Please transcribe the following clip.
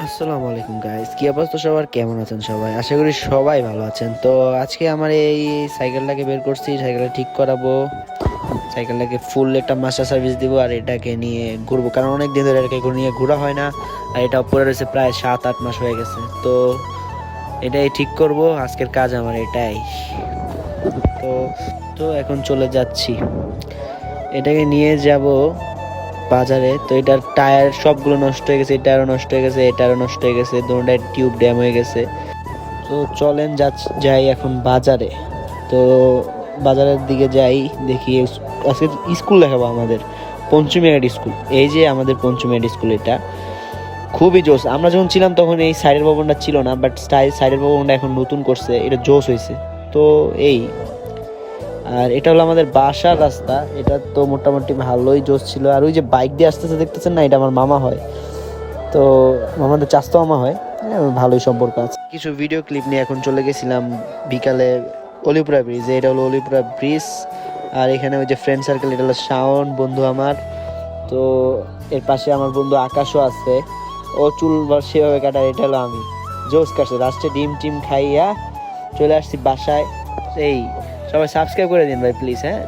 আসসালামু আলাইকুম গাইস, কি অবস্থা সবার? কেমন আছেন সবাই? আশা করি সবাই ভালো আছেন। তো আজকে আমার এই সাইকেলটাকে বের করছি, সাইকেলটা ঠিক করাবো, সাইকেলটাকে ফুল একটা মাস্টার সার্ভিস দিব আর এটাকে নিয়ে ঘুরবো, কারণ অনেক দিন ধরে এটাকে নিয়ে ঘোরা হয় না। আর এটা পড়ে রয়েছে, প্রায় 7-8 মাস হয়ে গেছে। তো এটাই ঠিক করব, আজকের কাজ আমার এটাই। তো তো এখন চলে যাচ্ছি, এটাকে নিয়ে যাব বাজারে। তো এটার টায়ার সবগুলো নষ্ট হয়ে গেছে, এটারও নষ্ট হয়ে গেছে, এটারও নষ্ট হয়ে গেছে, দুটোটার টিউব ড্যাম হয়ে গেছে। তো চলেন যাই এখন বাজারে। তো বাজারের দিকে যাই, দেখি আজকে স্কুল দেখাবো আমাদের পঞ্চমিয়াট স্কুল। এই যে আমাদের পঞ্চমিয়াট স্কুল, এটা খুবই জোস। আমরা যখন ছিলাম তখন এই সাইডের ভবনটা ছিল না, বাট সাইডের ভবনটা এখন নতুন করছে, এটা জোস হয়েছে। তো এই, আর এটা হলো আমাদের বাসার রাস্তা, এটা তো মোটামুটি ভালোই জোশ ছিল। আর ওই যে বাইক দিয়ে আসতেছে দেখতেছেন না, এটা আমার মামা হয়। তো আমাদের চাস্তো মামা হয়, ভালোই সম্পর্ক আছে। কিছু ভিডিও ক্লিপ নিয়ে এখন চলে গেছিলাম বিকালে অলিপুরা ব্রিজ। এটা হলো অলিপুরা ব্রিজ, আর এখানে ওই যে ফ্রেন্ড সার্কেল, এটা হলো শাওন বন্ধু আমার। তো এর পাশে আমার বন্ধু আকাশও আছে, ও চুল সেভাবে কাটার। এটা হলো আমি, জোস কাটছে লাস্টে, ডিম টিম খাইয়া চলে আসছি বাসায়। এই, সবাই সাবস্ক্রাইব করে দিন ভাই প্লিজ, হ্যাঁ।